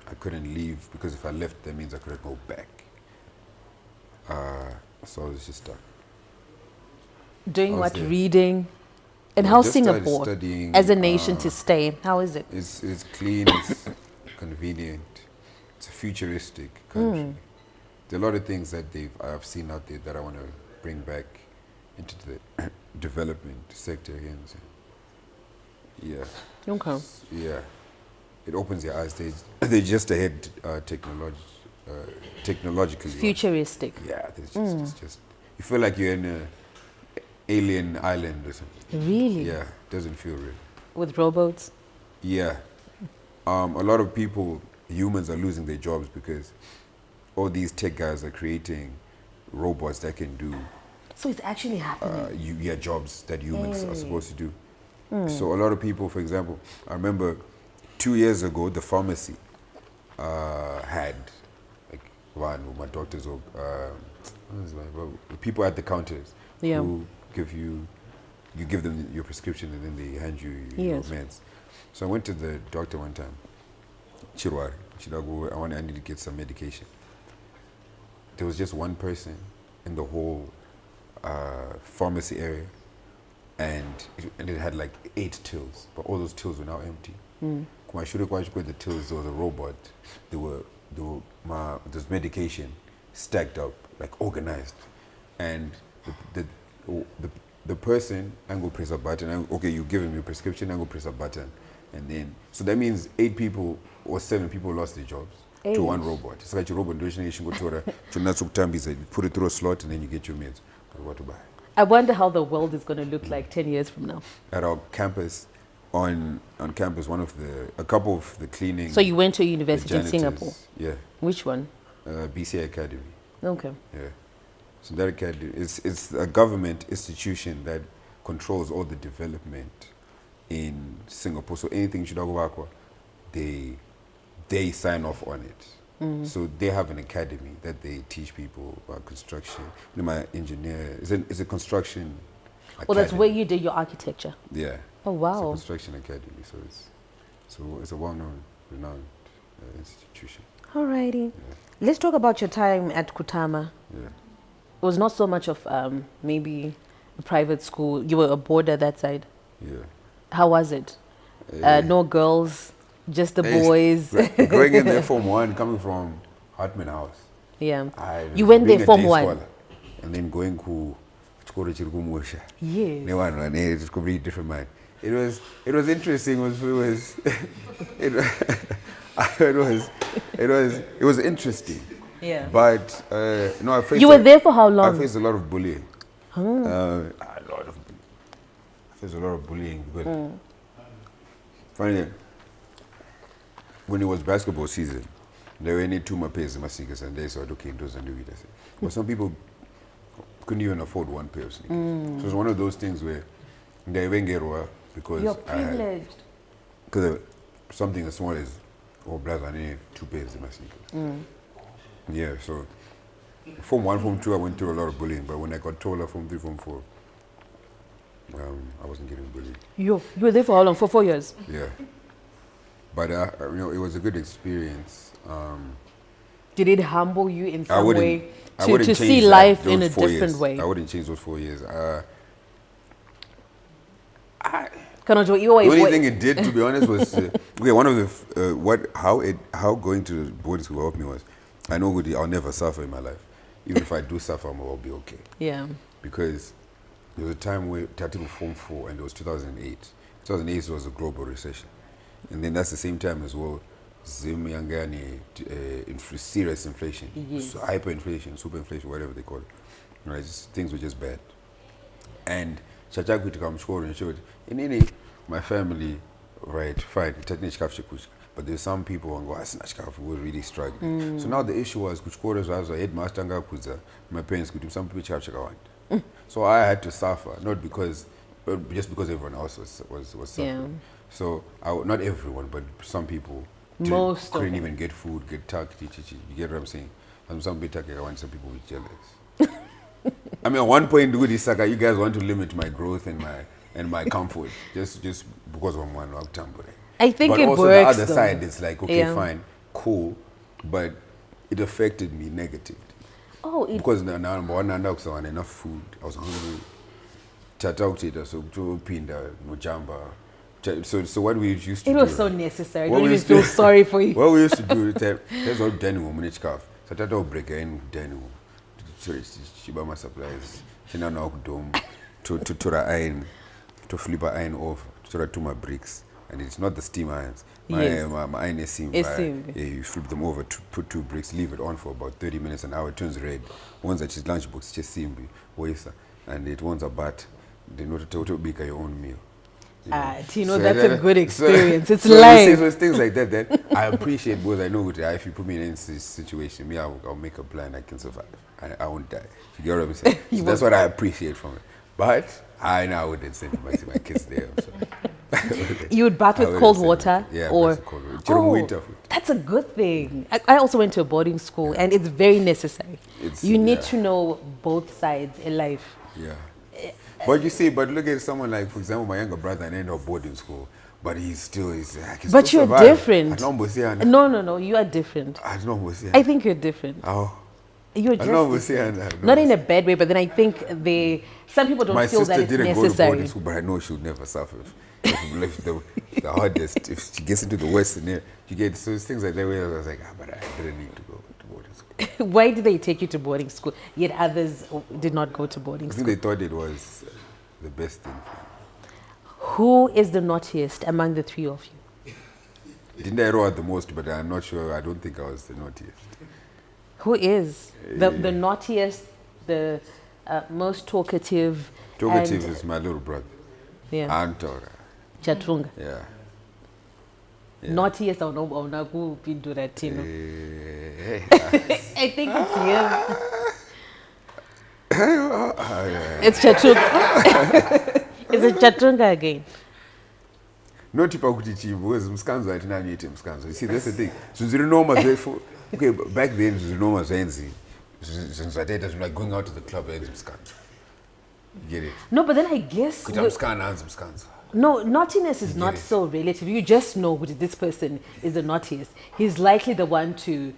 I couldn't leave because if I left, that means I couldn't go back. So I was just stuck. Doing I was what? there. Reading? And I how's just started Singapore studying, as a nation to stay? How is it? It's clean, it's convenient, it's a futuristic country. There are a lot of things that I've seen out there that I want to bring back into the development sector again. So, yeah. Okay. Yeah. It opens your eyes. They're just ahead technologically. Futuristic. Yeah. It's just, you feel like you're in an alien island or something. Really? Yeah. Doesn't feel real. With robots? Yeah. A lot of humans are losing their jobs because all these tech guys are creating robots that can do So it's actually happening. jobs that humans are supposed to do. So a lot of people, for example, I remember 2 years ago, the pharmacy had like one with my doctors or the people at the counters who you give them your prescription and then they hand you your meds. So I went to the doctor one time, Chirwari, I need to get some medication. There was just one person in the whole pharmacy area, and it had like 8 tills, but all those tills were now empty. The tills, there was a robot. There's medication stacked up, like organized, and the person, I'm going to press a button. Okay, you give him your prescription. I'm going to press a button, and then so that means 8 people or 7 people lost their jobs. To one robot. It's like your robot, you put it through a slot and then you get your meds. What to buy? I wonder how the world is going to look like 10 years from now. At our campus, on campus, a couple of the cleaning. So you went to a university in janitors, Singapore? Yeah. Which one? BCA Academy. Okay. Yeah. So that academy, it's a government institution that controls all the development in Singapore. So anything Chidagowakwa, they sign off on it. So they have an academy that they teach people about construction. My engineer is a construction academy. Well, that's where you did your architecture. Yeah. Oh, It's a wow. construction academy, so it's a well-known, renowned institution. Alrighty. Let's talk about your time at Kutama. Yeah. It was not so much of maybe a private school. You were a boarder that side. Yeah. How was it? No girls, just the boys. Going in there Form 1, coming from Hartman House. Yeah. You went there being a Form day 1. scholar, and then going to kuchikoro chiri kumusha. Yes. Nevanhu vane a completely different mind. It was interesting. It was it was interesting. Yeah. But no, I faced You were there for how long? I faced a lot of bullying. A lot of. I faced a lot of bullying. But finally, when it was basketball season, there were only 2 pairs of my sneakers, and they said, "Okay, those are new." But some people couldn't even afford 1 pair of sneakers. So it was one of those things where they went get work because You're privileged. because something as small as brother, I need 2 pairs of my sneakers. Yeah, so Form 1, Form 2, I went through a lot of bullying, but when I got taller, Form 3, Form 4, I wasn't getting bullied. You were there for how long? For 4 years. Yeah, but it was a good experience. Did it humble you in I some wouldn't- way I to wouldn't see change that, life those in a 4 different years. way? I wouldn't change those 4 years. Kanojo, you The always only wait. thing it did, to be honest, was okay. One of the how going to boarding school helped me was I know I'll never suffer in my life. Even if I do suffer, I'll be okay. Yeah. Because there was a time where Tatibu Form 4 and it was 2008. 2008 was a global recession. And then that's the same time as well, Zimyangani, serious inflation, Yes. so hyperinflation, superinflation, whatever they call it. Right? Things were just bad. And Chachaku to come score and showed, in any, my family, right, fine, but there's some people who were really struggling. So now the issue was, kuchikora was a headmaster, my parents could do some people chakawant. So I had to suffer, not because, but just because everyone else was suffering. Yeah. So not everyone, but some people Most of couldn't them. even get food, get tucked, you get what I'm saying? Some people were jealous. I mean, at one point, you guys want to limit my growth and my comfort just because of one tambure. I think But it also works. the other though. side, it's like, okay, Yeah. fine, cool, but it affected me negatively Oh, because now number one, I had enough food. I was hungry. So pinda mujamba. So what we used to it do. was so necessary. I What don't we even used to feel do- sorry for you. What we used to do, there's all dining room in calf. So that will break in dining room. Shibama supplies. Shina na dome to the iron, to flip a iron off, to my bricks. And it's not the steam irons. Yes. My iron is seam. It's seamed. Yeah, you flip them over, put 2 bricks, leave it on for about 30 minutes, an hour, it turns red. Once that is lunch box, just seam, and it wants a bat. Then not to make your own meal. Tino, So that's then- a good experience. It's so you see, life. so it's things like that I appreciate because I know that if you put me in this situation, me, I'll make a plan, I can survive. I won't die. You get what I'm saying? So that's what I appreciate from it. But I now wouldn't send my kids there. So. You would bath I with wouldn't cold send water? them. Yeah, or bath with cold water. During winter food. That's a good thing. I also went to a boarding school, and it's very necessary. You need to know both sides in life. Yeah. But you see, look at someone like, for example, my younger brother, and ended up boarding school, but he's still, But you're different. No, No, you are different. I think you're different. Oh. You're just different. Not in a bad way, but then I think some people don't My feel that sister it's didn't go to necessary. boarding school, but I know she would never suffer. If the hardest, if she gets into the Western area, so it's things like that where I was like, but I didn't need to go to boarding school. Why did they take you to boarding school, yet others did not go to boarding I school? think they thought it was the best thing. Who is the naughtiest among the 3 of you? Didn't I roar the most, but I'm not sure. I don't think I was the naughtiest. Who is the naughtiest, the most talkative? Talkative and- is my little brother. Yeah. Antora. Chatunga. Yeah. Naughtiest or no Pindura Tino. Eh, I think it's him. It's Chatunga. Is it Chatunga again? Not pakuti chivo because mskanzo atina niite mskanzo. You see, that's the thing. Zvinoma zvefu. Okay, back then zvinoma zvenzi. Zvinzateta like going out to the club and mskanzo. You get it? No, but then I guess Kuita mskana hands mskanzo. no, naughtiness is not it. so relative. You just know that this person is the naughtiest. He's likely the one to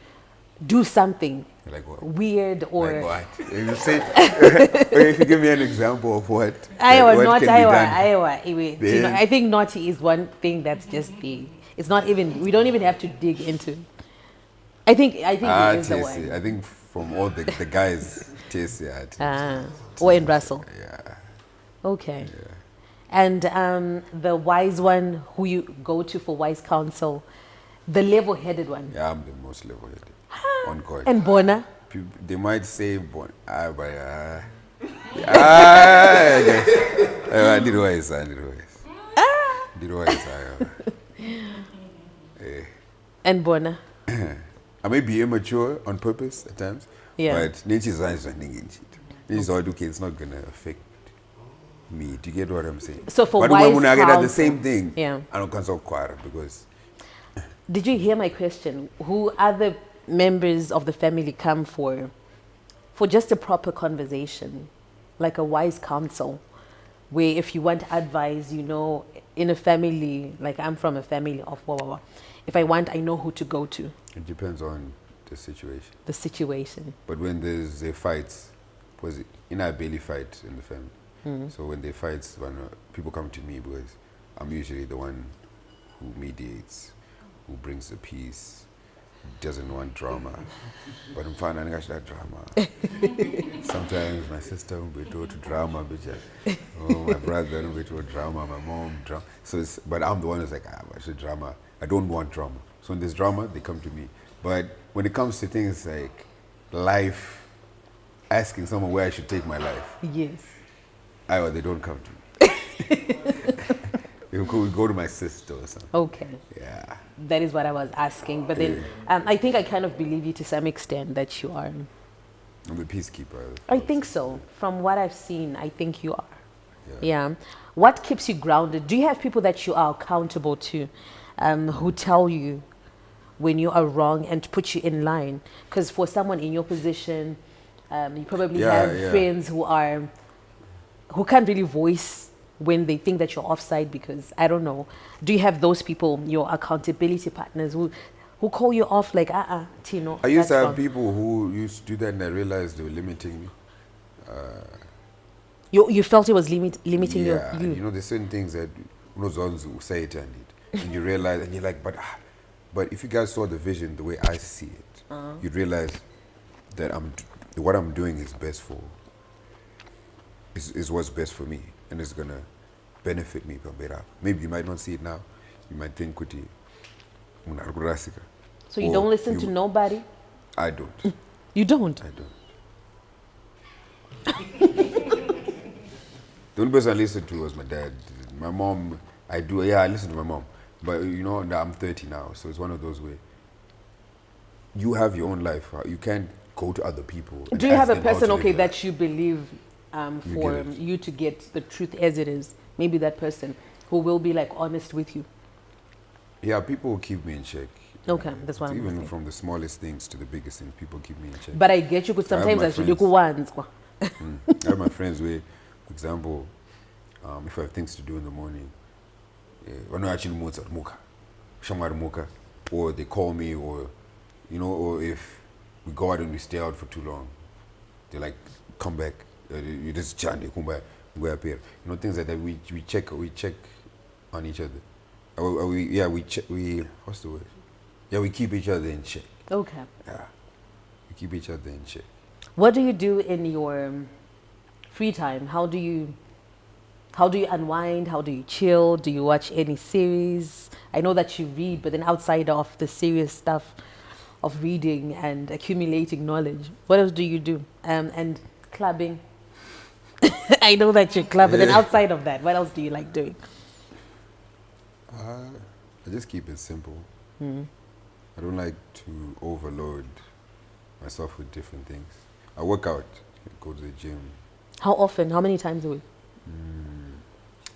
do something Like what? weird or Like what? You say, okay, if you give me an example of what, Iowa, what not can be Iowa, done. Iowa. Anyway, Then- I think naughty is one thing that's just being. It's not even. We don't even have to dig into. I think it is the yes, one. I think from all the guys, Taste, yeah. Taste. Or in Russell. Yeah. Okay. And the wise one who you go to for wise counsel, the level-headed one. Yeah, I'm the most level-headed. On God. And Bona. They might say, but I did wise. And Bona. I may be immature on purpose at times, Yeah. but nature's running in shit. This is okay, it's not gonna affect me. Do you get what I'm saying? So for but wise when I get at the counsel- same thing, Yeah. I don't consult choir because Did you hear my question? Who other members of the family come for just a proper conversation, like a wise counsel, where if you want advice, you know, in a family, like I'm from a family of blah, blah, blah. If I want, I know who to go to, it depends on the situation. the situation. But when there's a fight, because in our barely fight in the family. So when they fight, people come to me because I'm usually the one who mediates, who brings the peace, doesn't want drama. But I'm finding that drama. Sometimes my sister will be told to drama, bitch. Oh, my brother will be told drama, my mom drama. So but I'm the one who's like, I should drama. I don't want drama. So when there's drama, they come to me. But when it comes to things like life, asking someone where I should take my life, Yes. they don't come to me. we go to my sister or something. Okay. Yeah. That is what I was asking. But then I think I kind of believe you to some extent that you are. I'm the peacekeeper. I think so. From what I've seen, I think you are. Yeah. What keeps you grounded? Do you have people that you are accountable to, who tell you when you are wrong and put you in line? Because for someone in your position, you probably have friends who can't really voice when they think that you're offside because, I don't know. Do you have those people, your accountability partners, who call you off like, Tino? I used to that's have wrong. people who used to do that and I realized they were limiting me. You felt it was limiting you. And you know, there's certain things that zones will say it and you realize, and you're like, but if you guys saw the vision the way I see it, you'd realize that what I'm doing is best for, is what's best for me, and it's gonna benefit me. Maybe you might not see it now. You might think, "Kuti, unarurasika." So you don't listen to nobody? I don't. You don't? I don't. The only person I listened to was my dad. My mom, I listen to my mom. But you know, now I'm 30 now, so it's one of those where you have your own life. You can't go to other people. Do you have a ask them how person, to live okay, their that you believe for get it. you to get the truth as it is? Maybe that person who will be like honest with you. Yeah, people will keep me in check. Okay, that's what I'm Even saying. from the smallest things to the biggest things, people keep me in check. But I get you because I have sometimes my I should look friends. once. I have my friends where, for example, if I have things to do in the morning, or they call me, or or if we go out and we stay out for too long, they're like, come back, you just chant, come back, go up here. Things like that. We check on each other. What's the word? Yeah, we keep each other in check. Okay. Yeah, we keep each other in check. What do you do in your free time? How do you unwind? How do you chill? Do you watch any series? I know that you read, but then outside of the serious stuff of reading and accumulating knowledge, what else do you do? And clubbing. I know that you club, but then outside of that, what else do you like doing? I just keep it simple. I don't like to overload myself with different things. I work out, go to the gym. How often? How many times a week?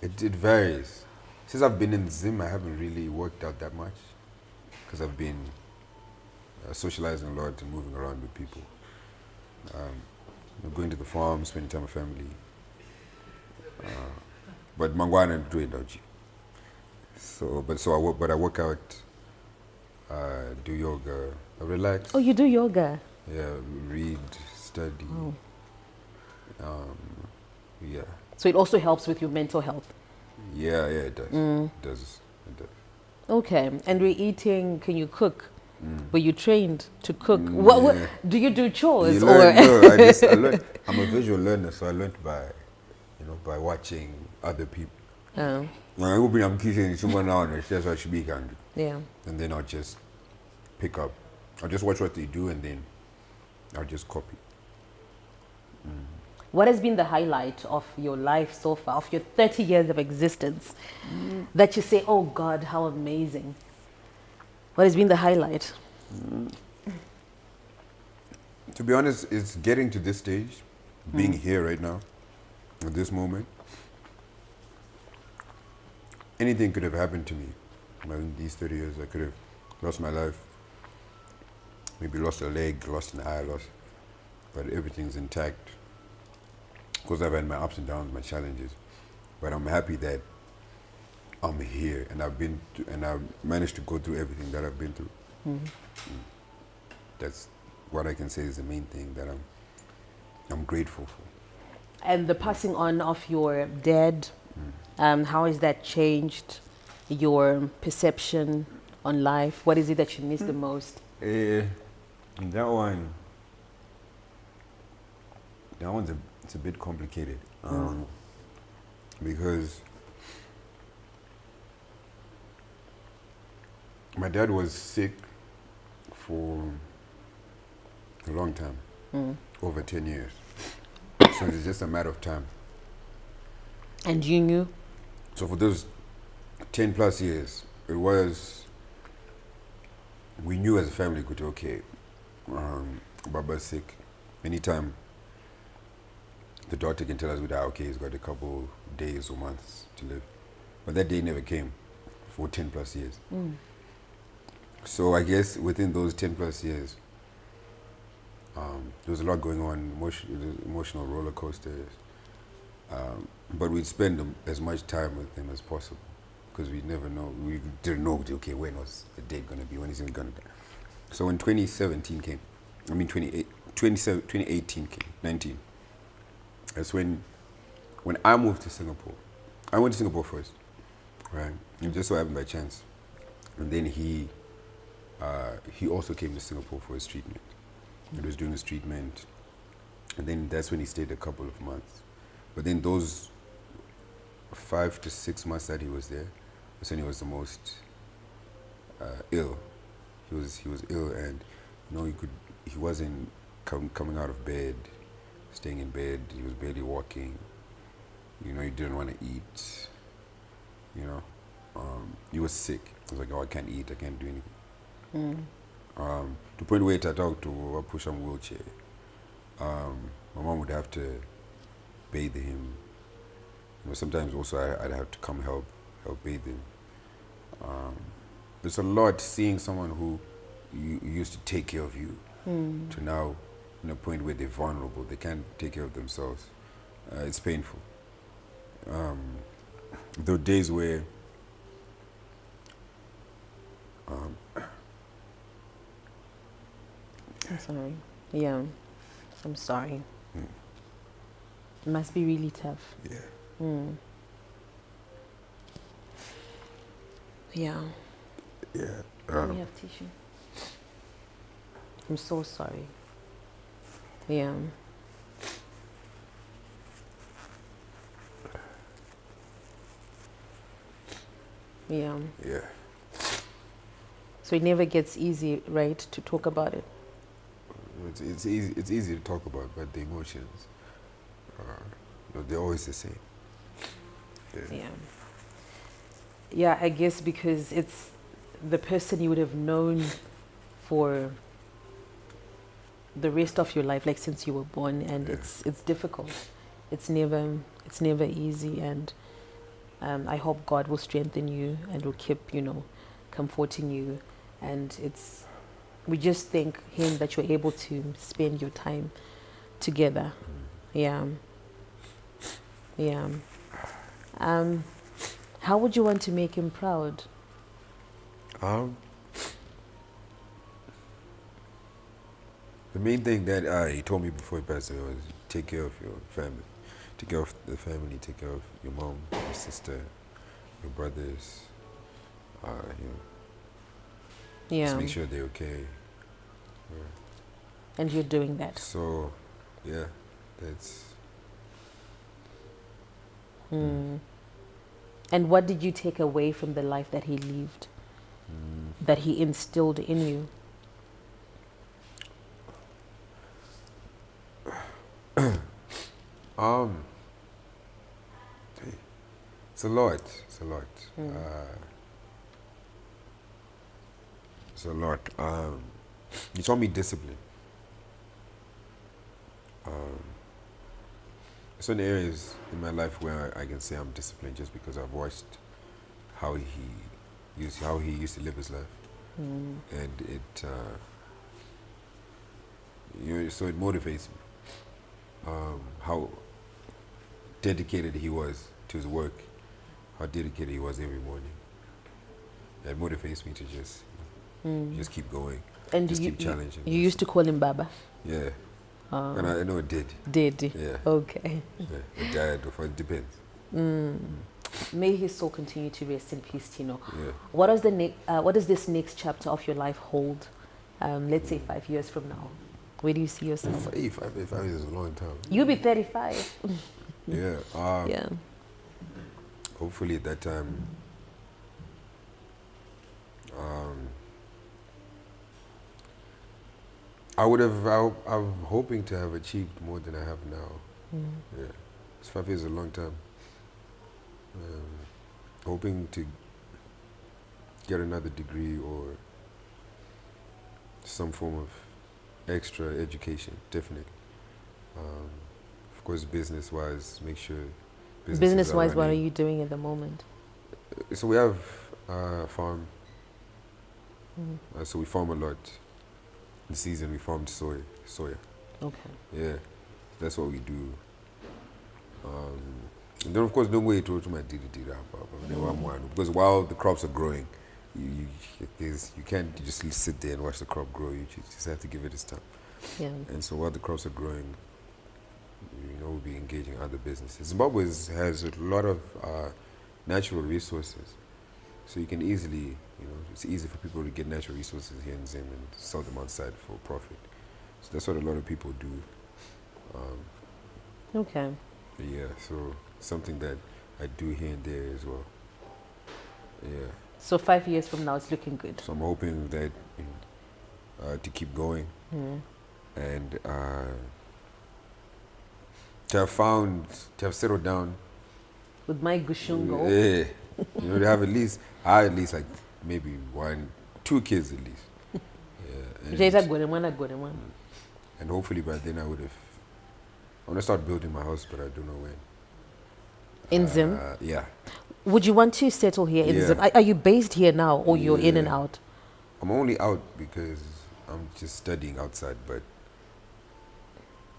It varies. Since I've been in Zim, I haven't really worked out that much because I've been socializing a lot and moving around with people. Going to the farm, spending time with family. But Mangwana do it, don't you? I work out, do yoga, I relax. Oh, you do yoga? Yeah, read, study. Yeah. So it also helps with your mental health. Yeah, it does. It does. Okay. And we're eating, can you cook? Were you trained to cook? What Yeah. do you do chores You learn, or? no, I learned. I'm a visual learner, so I learned by, by watching other people. Oh, When I open up kitchen, someone now, that's what I should be can do. yeah. And then I'll just pick up. I'll just watch what they do, and then I'll just copy. What has been the highlight of your life so far, of your 30 years of existence, that you say, oh God, how amazing? What has been the highlight? To be honest, it's getting to this stage, being here right now, at this moment. Anything could have happened to me. In these 30 years, I could have lost my life, maybe lost a leg, lost an eye, but everything's intact. Of course, I've had my ups and downs, my challenges, but I'm happy that I'm here and I've managed to go through everything that I've been through. That's what I can say is the main thing that I'm grateful for. And the passing on of your dad, how has that changed your perception on life? What is it that you miss the most? That one's it's a bit complicated because my dad was sick for a long time, over 10 years. So it's just a matter of time. And you knew? So for those 10 plus years, we knew as a family, okay, Baba's sick. Anytime the doctor can tell us, okay, he's got a couple days or months to live. But that day never came for 10 plus years. So I guess within those 10 plus years, there was a lot going on, emotional roller coasters. But we'd spend as much time with him as possible because we didn't know, okay, when was the date going to be, when is he going to die. So when 2018 came, 19, that's when I moved to Singapore. I went to Singapore first, right? It just so happened by chance. And then he also came to Singapore for his treatment. He was doing his treatment, and then that's when he stayed a couple of months. But then those 5 to 6 months that he was there, that's when he was the most ill. He was ill, and he wasn't coming out of bed, staying in bed. He was barely walking. He didn't want to eat. He was sick. He was like, oh, I can't eat. I can't do anything. To the point where I talked to a push on wheelchair. My mom would have to bathe him. Sometimes also I'd have to come help bathe him. It's a lot seeing someone who used to take care of you to now in a point where they're vulnerable, they can't take care of themselves. It's painful. There were days where I'm sorry. Yeah, I'm sorry. It must be really tough. Yeah. Yeah. Yeah. We have tissue. I'm so sorry. Yeah. Yeah. Yeah. So it never gets easy, right, to talk about it. It's easy to talk about, but the emotions, they're always the same. Yeah. Yeah, I guess because it's the person you would have known for the rest of your life, like since you were born, and it's difficult. It's never easy, and I hope God will strengthen you and will keep, comforting you, and we just thank Him that you're able to spend your time together. Yeah. Yeah. How would you want to make Him proud? The main thing that he told me before he passed away was take care of your family. Take care of the family, take care of your mom, your sister, your brothers, Yeah. Just make sure they're okay. And you're doing that. So, yeah, that's. And what did you take away from the life that he lived, that he instilled in you? It's a lot. It's a lot. It's a lot. He taught me discipline. Certain areas in my life where I can say I'm disciplined just because I've watched how he used to live his life, and it so it motivates me. How dedicated he was to his work, how dedicated he was every morning. It motivates me to just keep going, And just you, keep challenging. you used to call him Baba? Yeah, and I know it did. Did? Yeah. Okay. Yeah, it died. It depends. May his soul continue to rest in peace, Tino. Yeah. What does this next chapter of your life hold? Let's say 5 years from now. Where do you see yourself? 5 years is a long time. You'll be 35. Yeah. Yeah. Hopefully at that time, I'm hoping to have achieved more than I have now. Yeah. 5 years is a long time. Hoping to get another degree or some form of extra education, definitely. Of course, business-wise, make sure Business-wise, what are running. you doing at the moment? So we have a farm. So we farm a lot. In season, we farmed soya. Okay. Yeah, that's what we do. And then, of course, don't wait to my because while the crops are growing, you can't just sit there and watch the crop grow. You just have to give it its time. Yeah. And so while the crops are growing, we'll be engaging other businesses. Zimbabwe has a lot of natural resources, so you can easily, it's easy for people to get natural resources here in Zim and sell them outside for profit. So that's what a lot of people do. Okay. Yeah, so something that I do here and there as well. Yeah. So 5 years from now, it's looking good. So I'm hoping that to keep going and to have settled down. With my Gushungo. Yeah, to have at least like maybe 2 kids at least. Yeah. And hopefully by then I want to start building my house, but I don't know when. In Zim? Yeah. Would you want to settle here in Yeah. Zim? Are you based here now, or you're in and Yeah. out? I'm only out because I'm just studying outside, but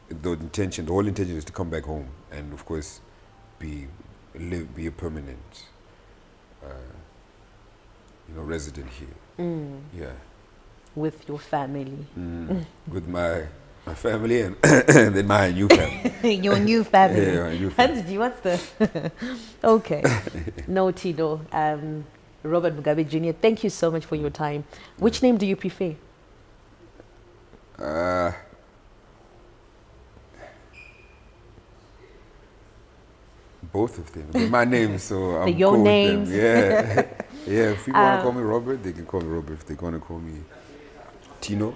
the whole intention is to come back home and, of course, be a permanent, resident here. Yeah. With your family. With my family and, and then my new family. Your new family. Yeah, my new family. Hans, what's the... Okay. No, Tino. Robert Mugabe Jr., thank you so much for your time. Which name do you prefer? Both of them. They're my names, so I'm Your cool names. with them. Yeah. Yeah, if people want to call me Robert, they can call me Robert. If they want to call me Tino,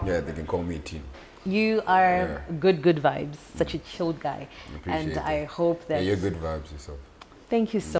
yeah, they can call me Tino. You are good vibes. Such a chilled guy. Appreciate And that. I hope that... Yeah, you're good vibes yourself. Thank you so